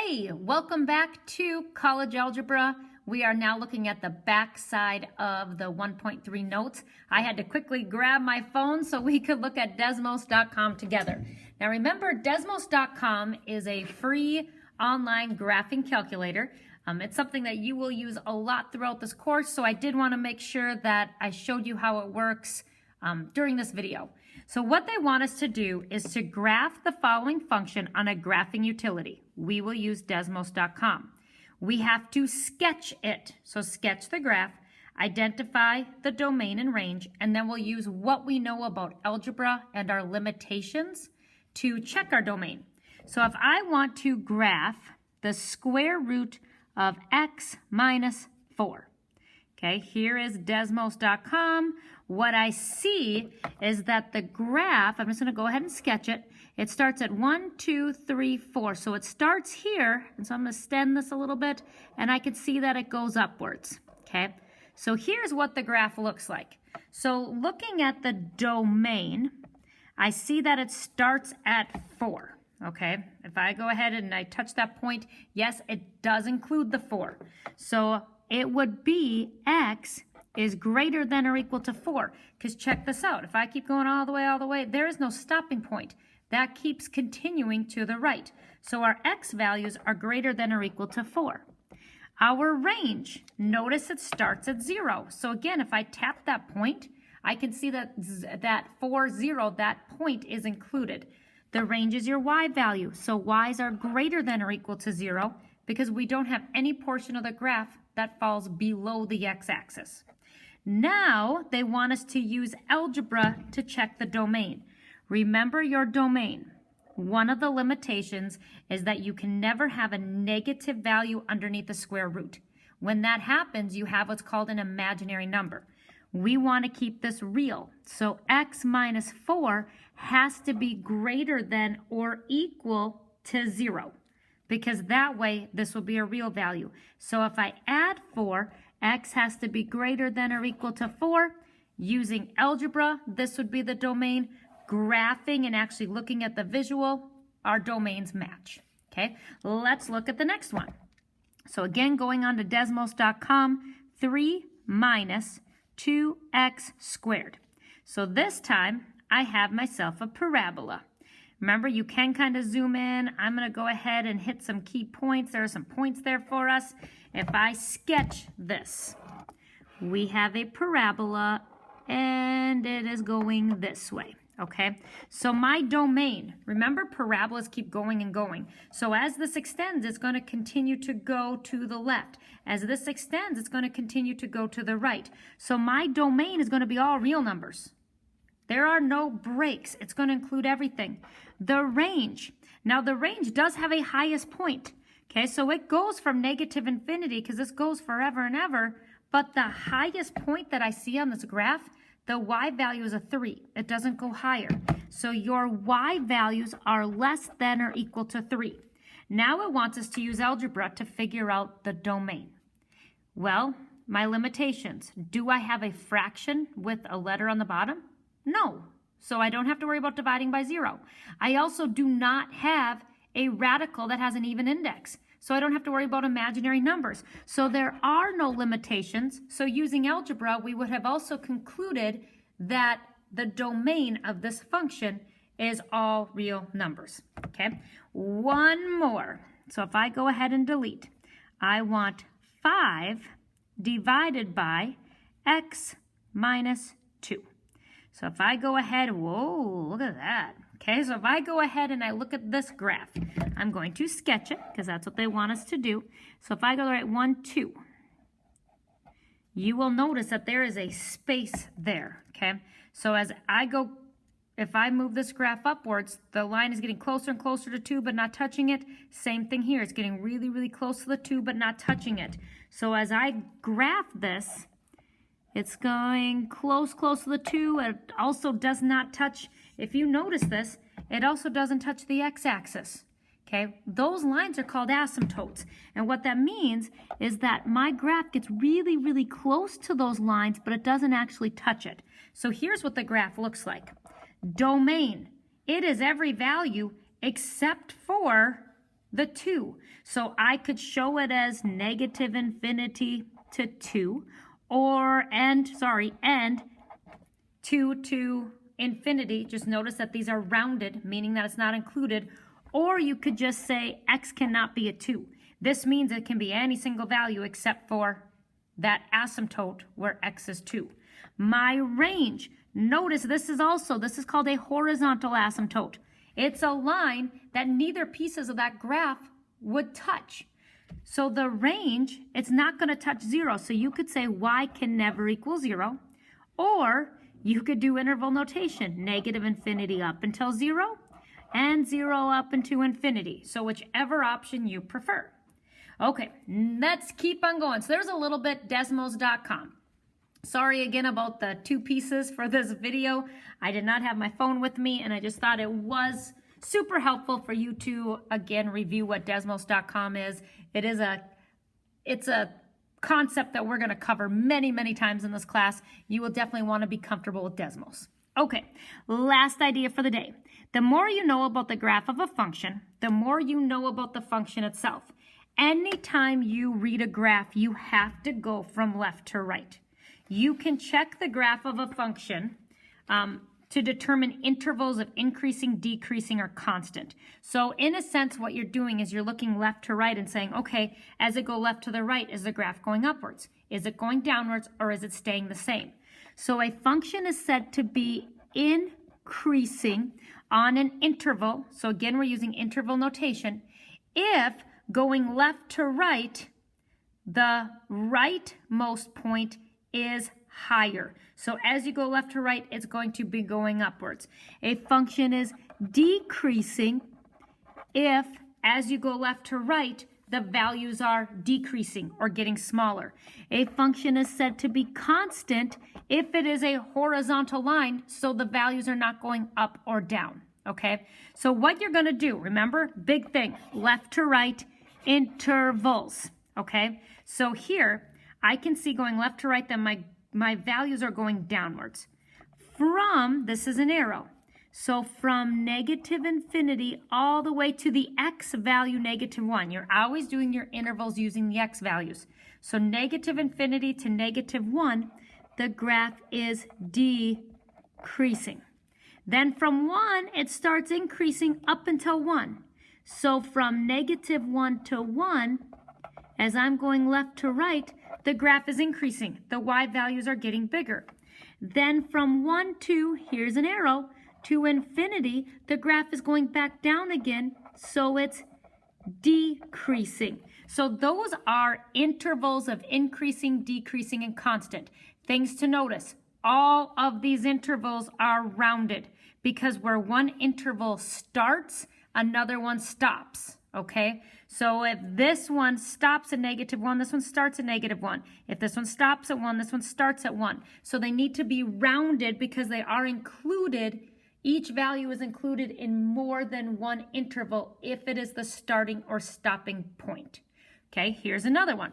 Hey, welcome back to College Algebra. We are now looking at the back side of the 1.3 notes. I had to quickly grab my phone so we could look at Desmos.com together. Now remember, Desmos.com is a free online graphing calculator. It's something that you will use a lot throughout this course, so I did want to make sure that I showed you how it works during this video. So what they want us to do is to graph the following function on a graphing utility. We will use Desmos.com. We have to sketch it. So sketch the graph, identify the domain and range, and then we'll use what we know about algebra and our limitations to check our domain. So if I want to graph the square root of x minus 4, okay, here is Desmos.com. What I see is that the graph, I'm just going to go ahead and sketch it. It starts at 1, 2, 3, 4. So it starts here, and so I'm going to extend this a little bit, and I can see that it goes upwards, okay? So here's what the graph looks like. So looking at the domain, I see that it starts at 4, okay? If I go ahead and I touch that point, yes, it does include the 4. So it would be x is greater than or equal to 4. Because check this out. If I keep going all the way, there is no stopping point. That keeps continuing to the right. So our x values are greater than or equal to 4. Our range, notice it starts at 0. So again, if I tap that point, I can see that 4, 0, that point is included. The range is your y value. So y's are greater than or equal to 0 because we don't have any portion of the graph that falls below the x-axis. Now they want us to use algebra to check the domain. Remember your domain. One of the limitations is that you can never have a negative value underneath the square root. When that happens, you have what's called an imaginary number. We want to keep this real. So x minus 4 has to be greater than or equal to 0. Because that way, this will be a real value. So if I add 4, x has to be greater than or equal to 4. Using algebra, this would be the domain. Graphing and actually looking at the visual, our domains match. Okay, let's look at the next one. So again, going on to Desmos.com, 3 minus 2x squared. So this time, I have myself a parabola. Remember, you can kind of zoom in. I'm going to go ahead and hit some key points. There are some points there for us. If I sketch this, we have a parabola, and it is going this way, okay? So my domain, remember, parabolas keep going and going. So as this extends, it's going to continue to go to the left. As this extends, it's going to continue to go to the right. So my domain is going to be all real numbers. There are no breaks. It's going to include everything. The range. Now, the range does have a highest point. Okay, so it goes from negative infinity because this goes forever and ever. But the highest point that I see on this graph, the y value is a 3. It doesn't go higher. So your y values are less than or equal to 3. Now it wants us to use algebra to figure out the domain. Well, my limitations. Do I have a fraction with a letter on the bottom? No, so I don't have to worry about dividing by 0. I also do not have a radical that has an even index, so I don't have to worry about imaginary numbers. So there are no limitations. So using algebra, we would have also concluded that the domain of this function is all real numbers, okay? One more. So if I go ahead and delete, I want 5 divided by x minus 2. So if I go ahead, whoa, look at that. Okay, so if I go ahead and I look at this graph, I'm going to sketch it because that's what they want us to do. So if I go right 1, 2, you will notice that there is a space there, okay? So as I go, if I move this graph upwards, the line is getting closer and closer to 2 but not touching it. Same thing here, it's getting really, really close to the 2 but not touching it. So as I graph this, it's going close to the 2. It also does not touch, if you notice this, it also doesn't touch the x-axis. Okay, those lines are called asymptotes. And what that means is that my graph gets really, really close to those lines, but it doesn't actually touch it. So here's what the graph looks like. Domain, it is every value except for the 2. So I could show it as negative infinity to 2, or end 2 to infinity. Just notice that these are rounded, meaning that it's not included. Or you could just say x cannot be a 2. This means it can be any single value except for that asymptote where x is 2. My range, notice this is called a horizontal asymptote. It's a line that neither pieces of that graph would touch. So the range, it's not going to touch 0. So you could say y can never equal 0. Or you could do interval notation, negative infinity up until 0 and 0 up into infinity. So whichever option you prefer. Okay, let's keep on going. So there's a little bit Desmos.com. Sorry again about the 2 pieces for this video. I did not have my phone with me, and I just thought it was super helpful for you to, again, review what Desmos.com is. It's a concept that we're going to cover many, many times in this class. You will definitely want to be comfortable with Desmos. Okay, last idea for the day. The more you know about the graph of a function, the more you know about the function itself. Anytime you read a graph, you have to go from left to right. You can check the graph of a function to determine intervals of increasing, decreasing, or constant. So in a sense, what you're doing is you're looking left to right and saying, okay, as it goes left to the right, is the graph going upwards? Is it going downwards, or is it staying the same? So a function is said to be increasing on an interval. So again, we're using interval notation. If going left to right, the rightmost point is higher. So as you go left to right, it's going to be going upwards. A function is decreasing if, as you go left to right, the values are decreasing or getting smaller. A function is said to be constant if it is a horizontal line, so the values are not going up or down. Okay, so what you're going to do, remember, big thing, left to right, intervals. Okay, so here I can see going left to right that my values are going downwards. This is an arrow. So from negative infinity all the way to the x value negative 1. You're always doing your intervals using the x values. So negative infinity to negative 1, the graph is decreasing. Then from 1, it starts increasing up until 1. So from negative 1 to 1, as I'm going left to right, the graph is increasing. The y values are getting bigger. Then from 1 to, here's an arrow, to infinity, the graph is going back down again, so it's decreasing. So those are intervals of increasing, decreasing, and constant. Things to notice, all of these intervals are rounded because where one interval starts, another one stops. Okay, so if this one stops at negative 1, this one starts at negative 1. If this one stops at 1, this one starts at 1. So they need to be rounded because they are included. Each value is included in more than one interval if it is the starting or stopping point. Okay, here's another one.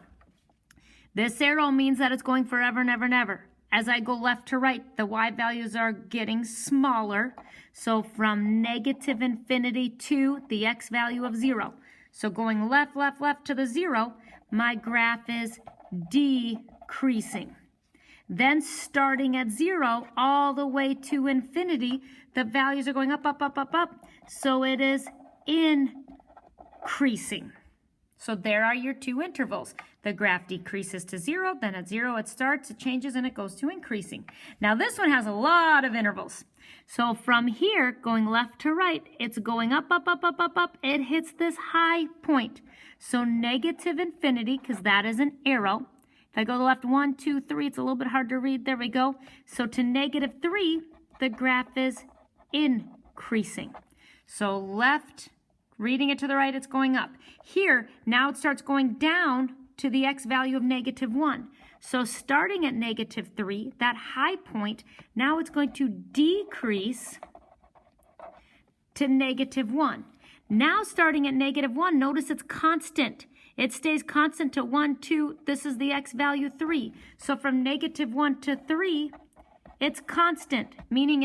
This arrow means that it's going forever and ever and ever. As I go left to right, the y values are getting smaller. So from negative infinity to the x value of 0. So going left, left, left to the 0, my graph is decreasing. Then starting at 0 all the way to infinity, the values are going up, up, up, up, up. So it is increasing. So there are your 2 intervals. The graph decreases to 0, then at 0 it starts, it changes, and it goes to increasing. Now this one has a lot of intervals. So from here, going left to right, it's going up, up, up, up, up, up. It hits this high point. So negative infinity, because that is an arrow. If I go to the left, 1, 2, 3, it's a little bit hard to read. There we go. So to negative 3, the graph is increasing. So left, reading it to the right, it's going up. Here, now it starts going down to the x value of negative 1. So starting at negative 3, that high point, now it's going to decrease to negative 1. Now starting at negative 1, notice it's constant. It stays constant to 1, 2, this is the x value 3. So from negative 1 to 3, It's constant, meaning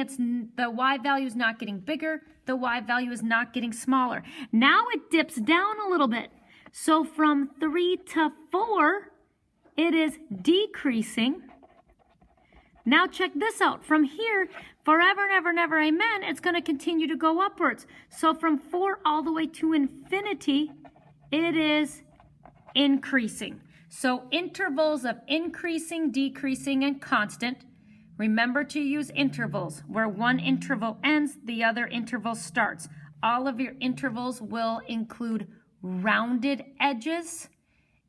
the y value is not getting bigger, the y value is not getting smaller. Now it dips down a little bit. So from 3 to 4, it is decreasing. Now check this out. From here, forever and ever and ever, amen, it's going to continue to go upwards. So from 4 all the way to infinity, it is increasing. So intervals of increasing, decreasing, and constant. Remember to use intervals. Where one interval ends, the other interval starts. All of your intervals will include rounded edges,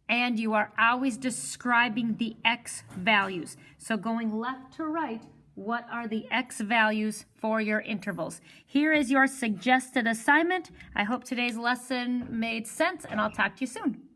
and you are always describing the x values. So going left to right, what are the x values for your intervals? Here is your suggested assignment. I hope today's lesson made sense, and I'll talk to you soon.